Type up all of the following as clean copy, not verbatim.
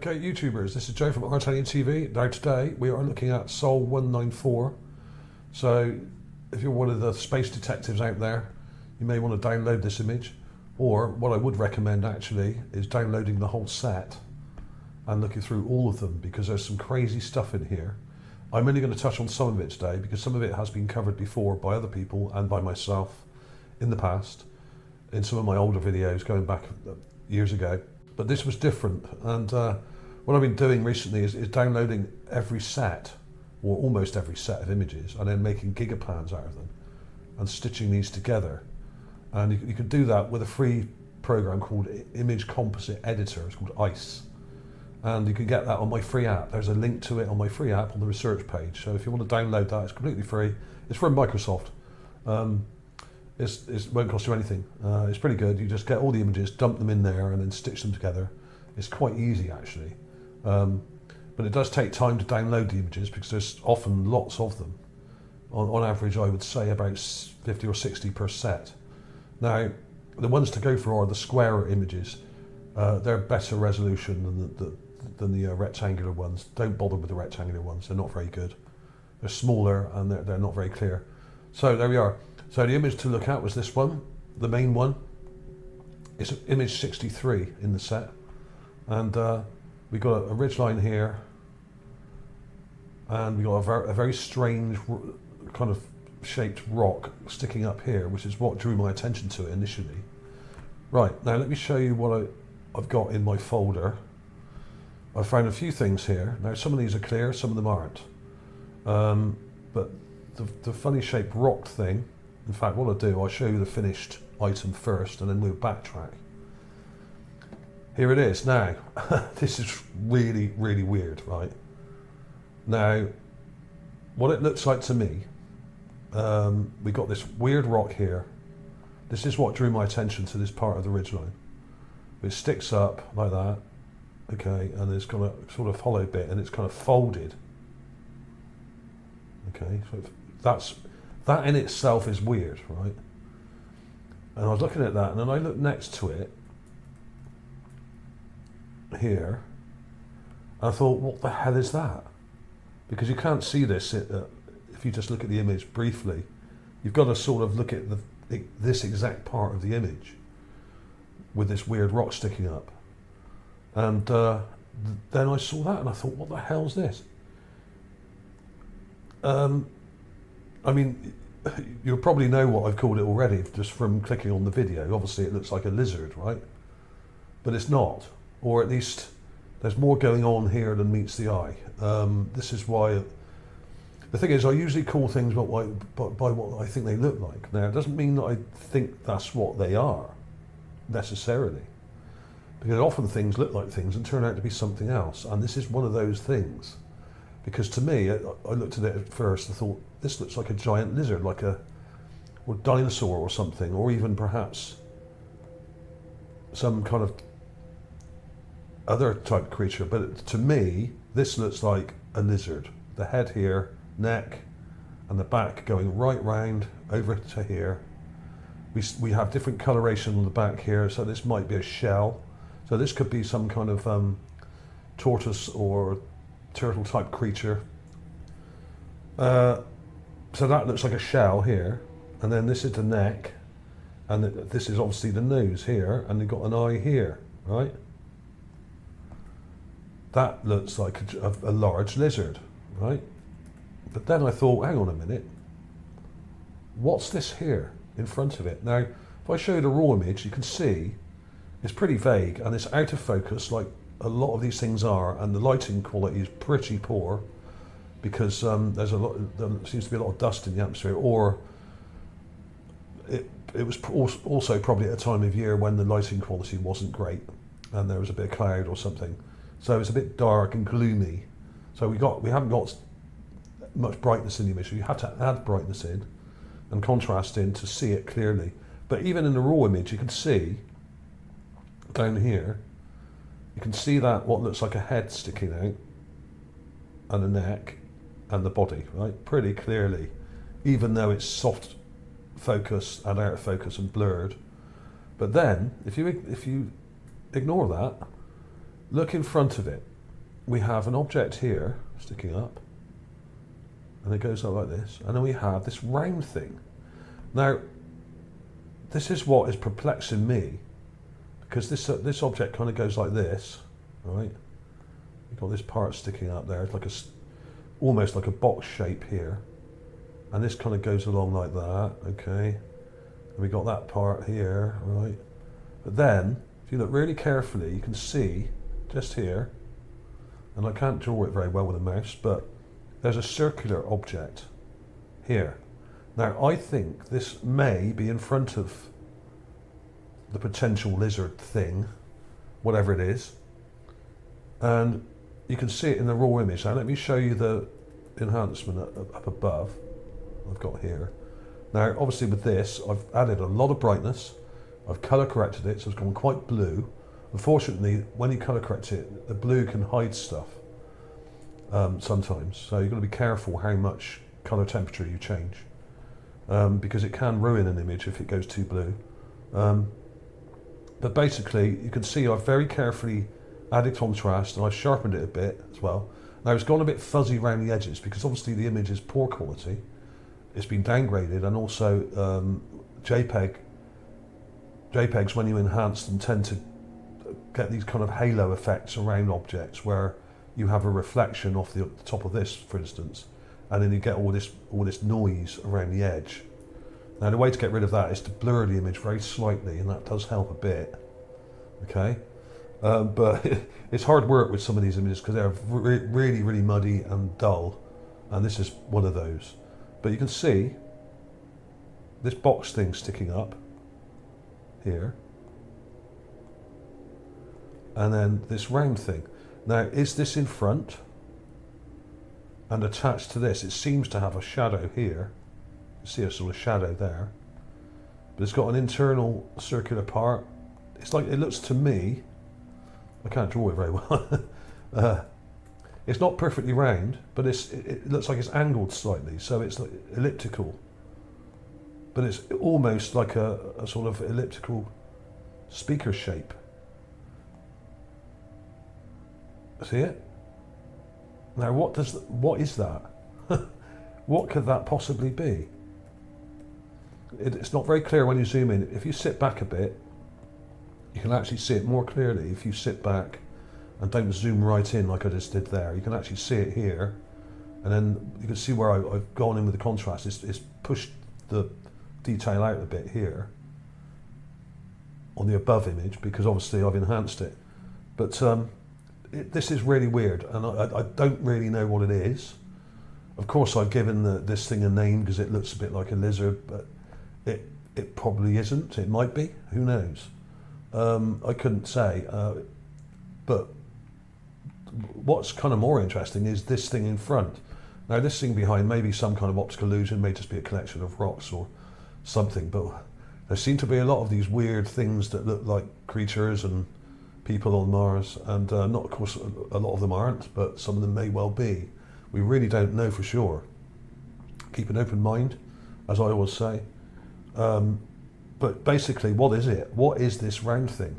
Okay, YouTubers, this is Joe from ArtAlienTV. Now today we are looking at Sol 194. So if you're one of the space detectives out there, you may want to download this image, or what I would recommend actually is downloading the whole set and looking through all of them, because there's some crazy stuff in here. I'm only going to touch on some of it today because some of it has been covered before by other people and by myself in the past, in some of my older videos going back years ago. But this was different, and what I've been doing recently is downloading every set, or almost every set of images, and then making gigapans out of them and stitching these together. And you can do that with a free program called Image Composite Editor. It's called ICE, and you can get that on my free app. There's a link to it on my free app on the research page. So if you want to download that, it's completely free. It's from Microsoft. It won't cost you anything. It's pretty good. You just get all the images, dump them in there, and then stitch them together. It's quite easy actually, but it does take time to download the images because there's often lots of them. On average, I would say about 50 or 60 per set. Now, the ones to go for are the square images. They're better resolution than the rectangular ones. Don't bother with the rectangular ones. They're not very good. They're smaller and they're not very clear. So there we are. So the image to look at was this one, the main one. It's image 63 in the set. And we got a ridgeline here, and we got a very strange kind of shaped rock sticking up here, which is what drew my attention to it initially. Right, now let me show you what I've got in my folder. I found a few things here. Now some of these are clear, some of them aren't. But the funny shaped rock thing, in fact what I'll do, I'll show you the finished item first and then we'll backtrack. Here it is. Now, this is really, really weird, right? Now, what it looks like to me, we got this weird rock here. This is what drew my attention to this part of the ridgeline. It sticks up like that, okay, and it's got a sort of hollow bit, and it's kind of folded. Okay, so that in itself is weird, right? And I was looking at that, and then I looked next to it, here, I thought, what the hell is that? Because you can't see this if you just look at the image briefly. You've got to sort of look at this exact part of the image with this weird rock sticking up. And then I saw that and I thought, what the hell's this? I mean, you'll probably know what I've called it already just from clicking on the video. Obviously it looks like a lizard, right? But it's not. Or at least there's more going on here than meets the eye. This is why, the thing is, I usually call things by what I think they look like. Now, it doesn't mean that I think that's what they are, necessarily. Because often things look like things and turn out to be something else. And this is one of those things. Because to me, I looked at it at first and thought, this looks like a giant lizard, like or dinosaur or something, or even perhaps some kind of other type creature, but to me this looks like a lizard. The head here, neck, and the back going right round over to here. We have different coloration on the back here, so this might be a shell. So this could be some kind of tortoise or turtle type creature. So that looks like a shell here, and then this is the neck, and this is obviously the nose here, and they've got an eye here, right? That looks like a large lizard, right? But then I thought, hang on a minute, what's this here in front of it? Now, if I show you the raw image, you can see it's pretty vague and it's out of focus like a lot of these things are, and the lighting quality is pretty poor because there seems to be a lot of dust in the atmosphere, or it was also probably at a time of year when the lighting quality wasn't great and there was a bit of cloud or something. So it's a bit dark and gloomy. So we haven't got much brightness in the image. So you have to add brightness in and contrast in to see it clearly. But even in the raw image, you can see down here, you can see that what looks like a head sticking out, and a neck, and the body, right? Pretty clearly, even though it's soft focus and out of focus and blurred. But then, if you ignore that, look in front of it, we have an object here sticking up, and it goes up like this, and then we have this round thing. Now, this is what is perplexing me, because this object kind of goes like this, right? You've got this part sticking up there, it's like almost like a box shape here, and this kind of goes along like that, okay? And we got that part here, right? But then, if you look really carefully, you can see just here, and I can't draw it very well with a mouse, but there's a circular object here. Now, I think this may be in front of the potential lizard thing, whatever it is, and you can see it in the raw image. Now, let me show you the enhancement up above I've got here. Now, obviously with this, I've added a lot of brightness, I've colour corrected it, so it's gone quite blue. Unfortunately, when you colour correct it, the blue can hide stuff sometimes, so you've got to be careful how much colour temperature you change, because it can ruin an image if it goes too blue. But basically, you can see I've very carefully added contrast, and I've sharpened it a bit as well. Now, it's gone a bit fuzzy around the edges, because obviously the image is poor quality. It's been downgraded, and also JPEGs, when you enhance them, tend to get these kind of halo effects around objects where you have a reflection off the top of this, for instance, and then you get all this noise around the edge. Now, the way to get rid of that is to blur the image very slightly, and that does help a bit, okay? But it's hard work with some of these images because they're really, really muddy and dull, and this is one of those. But you can see this box thing sticking up here, and then this round thing. Now, is this in front? And attached to this, it seems to have a shadow here. You see a sort of shadow there, but it's got an internal circular part. It's like, it looks to me, I can't draw it very well. It's not perfectly round, but it looks like it's angled slightly, so it's like elliptical. But it's almost like a sort of elliptical speaker shape. See it? Now, what is that? What could that possibly be? It's not very clear when you zoom in. If you sit back a bit, you can actually see it more clearly. If you sit back and don't zoom right in like I just did there, you can actually see it here, and then you can see where I've gone in with the contrast. It's pushed the detail out a bit here on the above image, because obviously I've enhanced it. But this is really weird, and I don't really know what it is. Of course, I've given this thing a name because it looks a bit like a lizard, but it probably isn't. It might be. Who knows? I couldn't say. But what's kind of more interesting is this thing in front. Now, this thing behind may be some kind of optical illusion, may just be a collection of rocks or something, but there seem to be a lot of these weird things that look like creatures and people on Mars, and not, of course, a lot of them aren't, but some of them may well be. We really don't know for sure. Keep an open mind, as I always say. But basically, what is it? What is this round thing?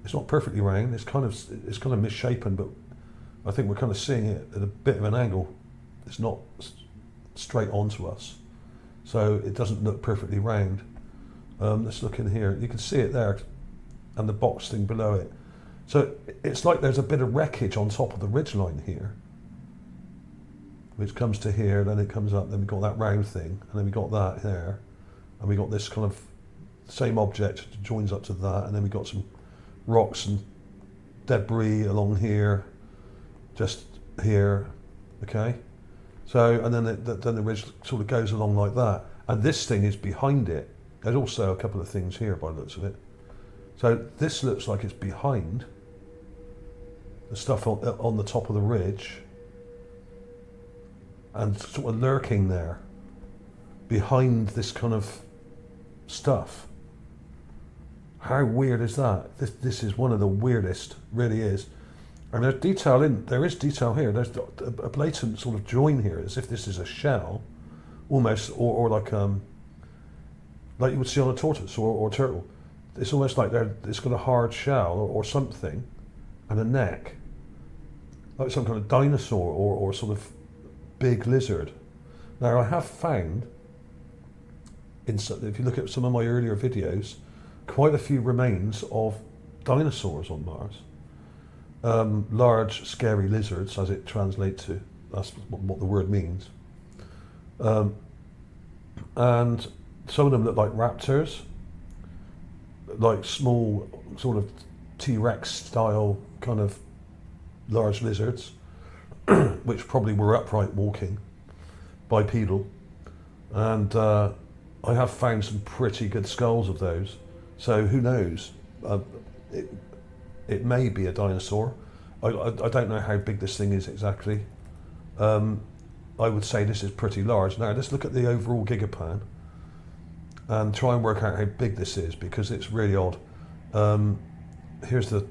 It's not perfectly round. It's kind of misshapen, but I think we're kind of seeing it at a bit of an angle. It's not straight onto us, so it doesn't look perfectly round. Let's look in here. You can see it there, and the box thing below it. So it's like there's a bit of wreckage on top of the ridgeline here, which comes to here, then it comes up, then we've got that round thing, and then we got that there, and we got this kind of same object joins up to that, and then we got some rocks and debris along here, just here, okay? So, and then the ridge sort of goes along like that, and this thing is behind it. There's also a couple of things here by the looks of it. So this looks like it's behind the stuff on the top of the ridge, and sort of lurking there behind this kind of stuff. How weird is that? This is one of the weirdest, really is. And there's detail there is detail here. There's a blatant sort of join here, as if this is a shell, almost, or like you would see on a tortoise or turtle. It's almost like it's got a hard shell or something, and a neck. like some kind of dinosaur or sort of big lizard. Now I have found, if you look at some of my earlier videos, quite a few remains of dinosaurs on Mars. Large, scary lizards, as it translates to. That's what the word means. And some of them look like raptors, like small, sort of T-Rex style kind of large lizards, which probably were upright walking, bipedal. And I have found some pretty good skulls of those. So who knows? It may be a dinosaur. I don't know how big this thing is exactly. I would say this is pretty large. Now let's look at the overall Gigapan and try and work out how big this is, because it's really odd. Here's the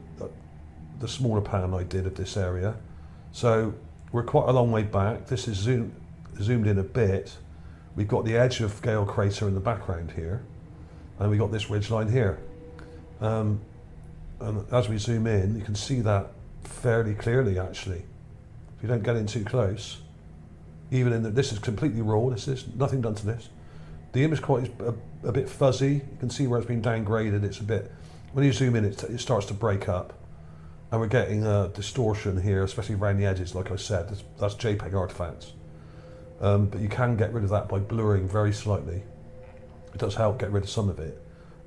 smaller pan I did of this area. So we're quite a long way back. This is zoomed in a bit. We've got the edge of Gale Crater in the background here, and we've got this ridgeline here. And as we zoom in, you can see that fairly clearly, actually. If you don't get in too close, even in this is completely raw. This is nothing done to this. The image quality is a bit fuzzy. You can see where it's been downgraded. It's a bit, when you zoom in, it starts to break up, and we're getting a distortion here, especially around the edges. Like I said, that's JPEG artifacts. But you can get rid of that by blurring very slightly. It does help get rid of some of it,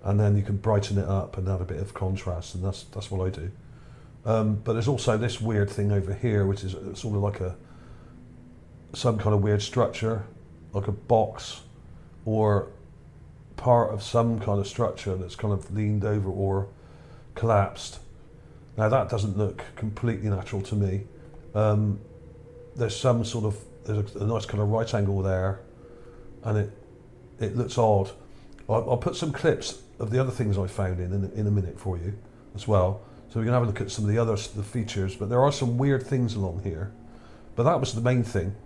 and then you can brighten it up and add a bit of contrast, and that's what I do. But there's also this weird thing over here, which is sort of like some kind of weird structure, like a box or part of some kind of structure that's kind of leaned over or collapsed. Now that doesn't look completely natural to me. There's some sort of, there's a nice kind of right angle there, and it looks odd. I'll put some clips of the other things I found in a minute for you as well, so we can have a look at some of the features. But there are some weird things along here, but that was the main thing.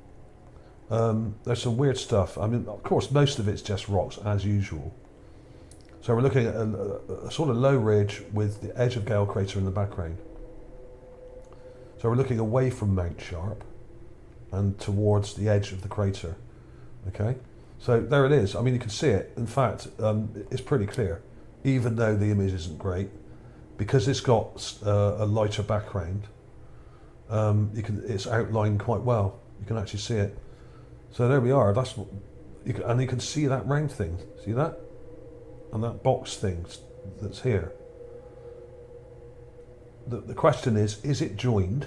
There's some weird stuff. I mean, of course, most of it's just rocks as usual. So we're looking at a sort of low ridge with the edge of Gale Crater in the background. So we're looking away from Mount Sharp and towards the edge of the crater. Okay, so there it is. I mean, you can see it. In fact, it's pretty clear, even though the image isn't great, because it's got a lighter background. It's outlined quite well. You can actually see it. So there we are. That's what and you can see that round thing. See that? And that box thing that's here. The question is it joined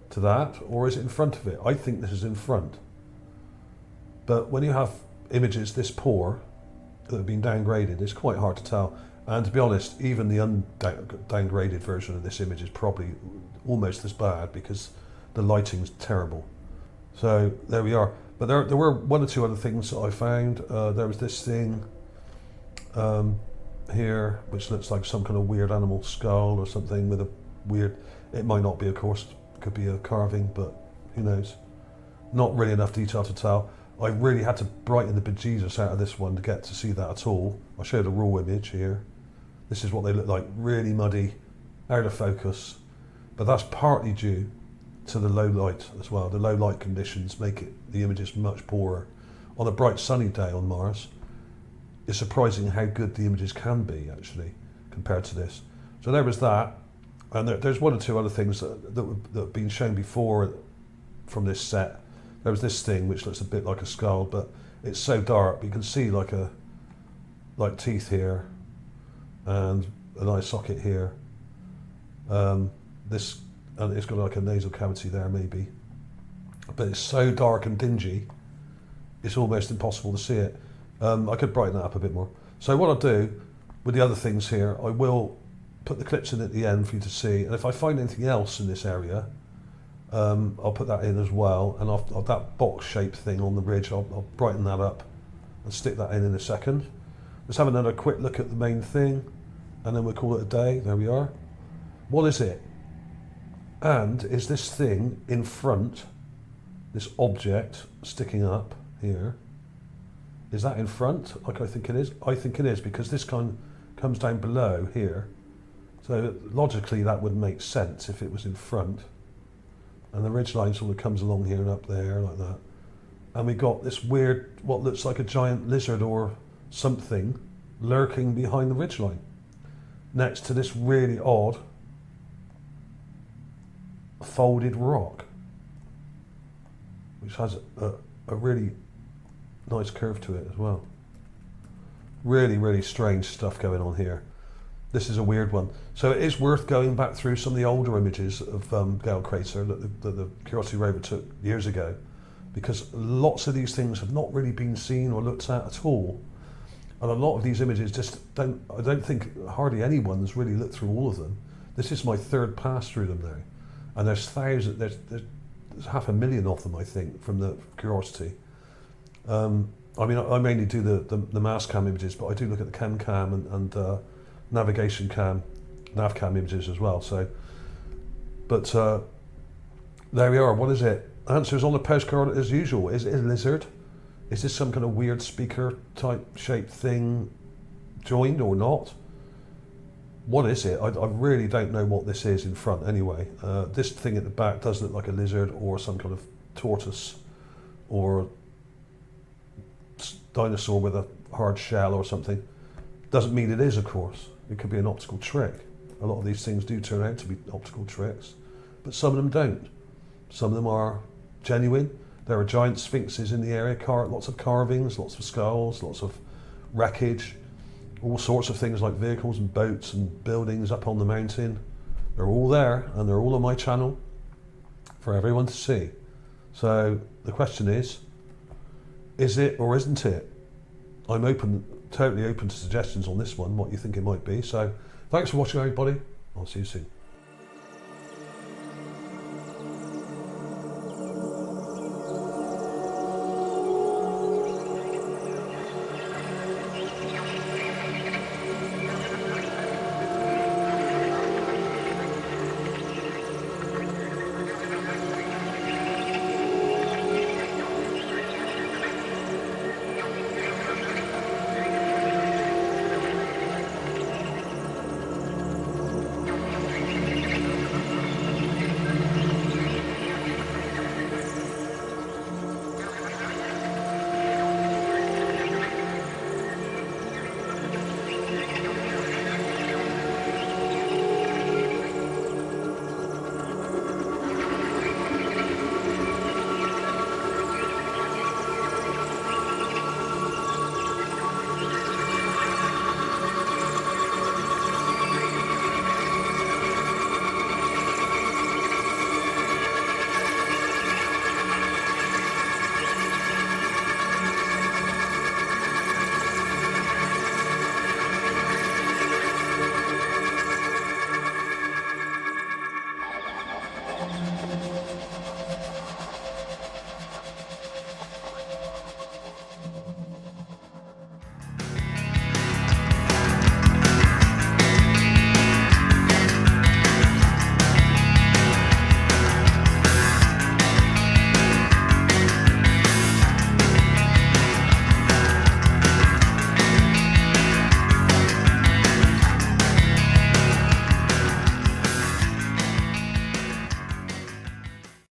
to that, or is it in front of it? I think this is in front. But when you have images this poor that have been downgraded, it's quite hard to tell. And to be honest, even the undowngraded version of this image is probably almost as bad, because the lighting's terrible. So there we are. But there were one or two other things that I found. There was this thing here, which looks like some kind of weird animal skull or something with a weird, it might not be, of course, it could be a carving, but who knows. Not really enough detail to tell. I really had to brighten the bejesus out of this one to get to see that at all. I showed a raw image here. This is what they look like, really muddy, out of focus. But that's partly due to the low light as well. The low light conditions make the images much poorer. On a bright sunny day on Mars, it's surprising how good the images can be, actually, compared to this. So there was that, and there's one or two other things that have been shown before from this set. There was this thing which looks a bit like a skull, but it's so dark, you can see like teeth here, and an eye socket here. And it's got like a nasal cavity there, maybe. But it's so dark and dingy, it's almost impossible to see it. I could brighten that up a bit more. So what I'll do with the other things here, I will put the clips in at the end for you to see. And if I find anything else in this area, I'll put that in as well. And that box-shaped thing on the ridge, I'll brighten that up and stick that in a second. Let's have another quick look at the main thing, and then we'll call it a day. There we are. What is it? And is this thing in front, this object sticking up here, is that in front, like I think it is? I think it is, because this comes down below here. So logically that would make sense if it was in front. and the ridgeline sort of comes along here and up there like that. And we got this weird, what looks like a giant lizard or something lurking behind the ridgeline, next to this really odd folded rock, which has a really nice curve to it as well. Really, really strange stuff going on here. This is a weird one. So it is worth going back through some of the older images of Gale Crater that the Curiosity Rover took years ago, because lots of these things have not really been seen or looked at all. And a lot of these images just I don't think hardly anyone's really looked through all of them. This is my third pass through them now. And there's thousands, there's 500,000 of them, I think, from the Curiosity. I mean, I mainly do the mass cam images, but I do look at the cam and navigation cam, nav cam images as well. So, but there we are. What is it? Answers on the postcard as usual. Is it a lizard? Is this some kind of weird speaker type shaped thing joined or not? What is it? I really don't know what this is in front anyway. This thing at the back does look like a lizard or some kind of tortoise or dinosaur with a hard shell or something. Doesn't mean it is, of course. It could be an optical trick. A lot of these things do turn out to be optical tricks, but some of them don't. Some of them are genuine. There are giant sphinxes in the area, lots of carvings, lots of skulls, lots of wreckage, all sorts of things like vehicles and boats and buildings up on the mountain. They're all there, and they're all on my channel for everyone to see. So the question is it or isn't it? I'm totally open to suggestions on this one, what you think it might be. So thanks for watching, everybody. I'll see you soon.